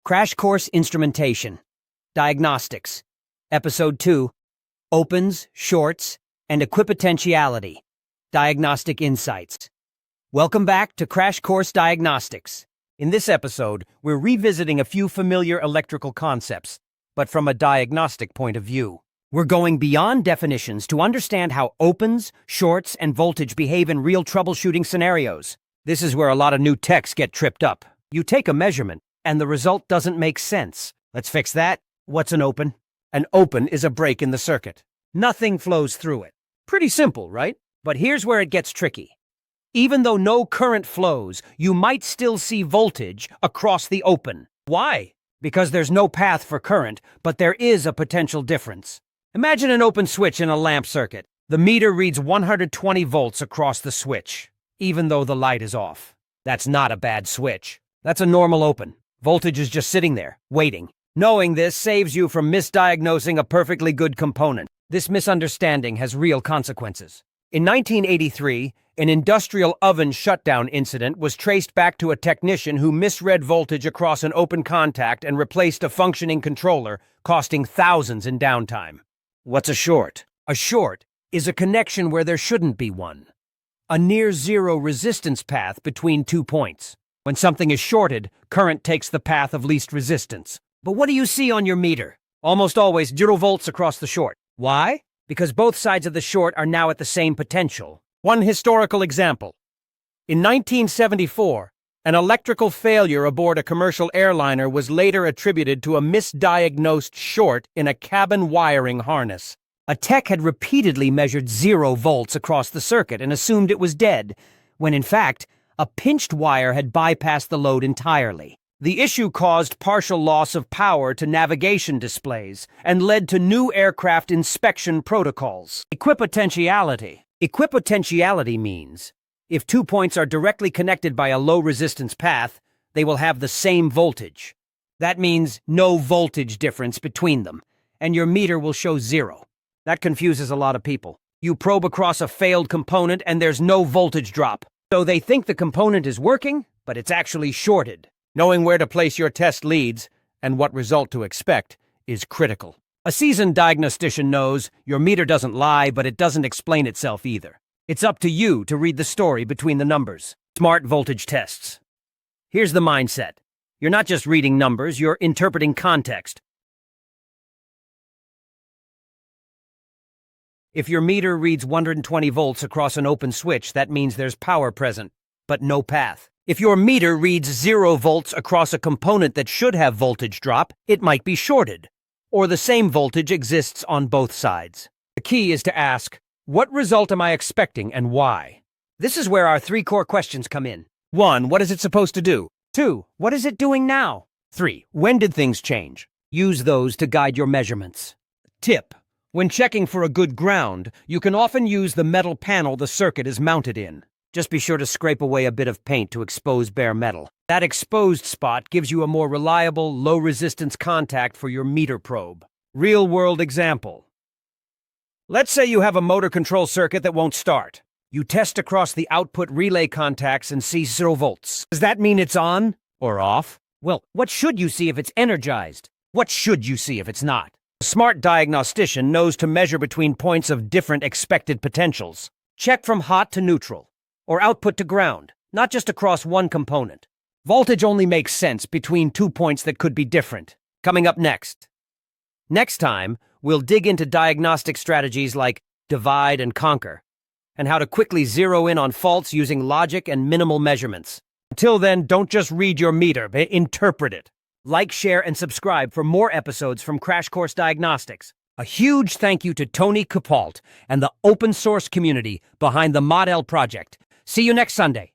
Crash Course Instrumentation, Diagnostics, Ep.2, Opens, Shorts, and Equipotentiality, Diagnostic Insights. Welcome back to Crash Course Diagnostics. In this episode, we're revisiting a few familiar electrical concepts, but from a diagnostic point of view. We're going beyond definitions to understand how opens, shorts, and voltage behave in real troubleshooting scenarios. This is where a lot of new techs get tripped up. You take a measurement, and the result doesn't make sense. Let's fix that. What's an open? An open is a break in the circuit. Nothing flows through it. Pretty simple, right? But here's where it gets tricky. Even though no current flows, you might still see voltage across the open. Why? Because there's no path for current, but there is a potential difference. Imagine an open switch in a lamp circuit. The meter reads 120 volts across the switch, even though the light is off. That's not a bad switch. That's a normal open. Voltage is just sitting there, waiting. Knowing this saves you from misdiagnosing a perfectly good component. This misunderstanding has real consequences. In 1983, an industrial oven shutdown incident was traced back to a technician who misread voltage across an open contact and replaced a functioning controller, costing thousands in downtime. What's a short? A short is a connection where there shouldn't be one. A near-zero resistance path between 2 points. When something is shorted, current takes the path of least resistance. But what do you see on your meter? Almost always 0 volts across the short. Why? Because both sides of the short are now at the same potential. One historical example. In 1974, an electrical failure aboard a commercial airliner was later attributed to a misdiagnosed short in a cabin wiring harness. A tech had repeatedly measured 0 volts across the circuit and assumed it was dead, when in fact, a pinched wire had bypassed the load entirely. The issue caused partial loss of power to navigation displays and led to new aircraft inspection protocols. Equipotentiality. Equipotentiality means if 2 points are directly connected by a low-resistance path, they will have the same voltage. That means no voltage difference between them, and your meter will show 0. That confuses a lot of people. You probe across a failed component and there's no voltage drop. So they think the component is working, but it's actually shorted. Knowing where to place your test leads and what result to expect is critical. A seasoned diagnostician knows your meter doesn't lie, but it doesn't explain itself either. It's up to you to read the story between the numbers. Smart voltage tests. Here's the mindset. You're not just reading numbers, you're interpreting context. If your meter reads 120 volts across an open switch, that means there's power present, but no path. If your meter reads 0 volts across a component that should have voltage drop, it might be shorted, or the same voltage exists on both sides. The key is to ask, what result am I expecting and why? This is where our 3 core questions come in. 1. What is it supposed to do? 2. What is it doing now? 3. When did things change? Use those to guide your measurements. Tip. When checking for a good ground, you can often use the metal panel the circuit is mounted in. Just be sure to scrape away a bit of paint to expose bare metal. That exposed spot gives you a more reliable, low-resistance contact for your meter probe. Real-world example. Let's say you have a motor control circuit that won't start. You test across the output relay contacts and see 0 volts. Does that mean it's on or off? Well, what should you see if it's energized? What should you see if it's not? A smart diagnostician knows to measure between points of different expected potentials. Check from hot to neutral, or output to ground, not just across one component. Voltage only makes sense between 2 points that could be different. Coming up next. Next time, we'll dig into diagnostic strategies like divide and conquer, and how to quickly zero in on faults using logic and minimal measurements. Until then, don't just read your meter, interpret it. Like, share, and subscribe for more episodes from Crash Course Diagnostics. A huge thank you to Tony Kuphaldt and the open source community behind the Model project. See you next Sunday.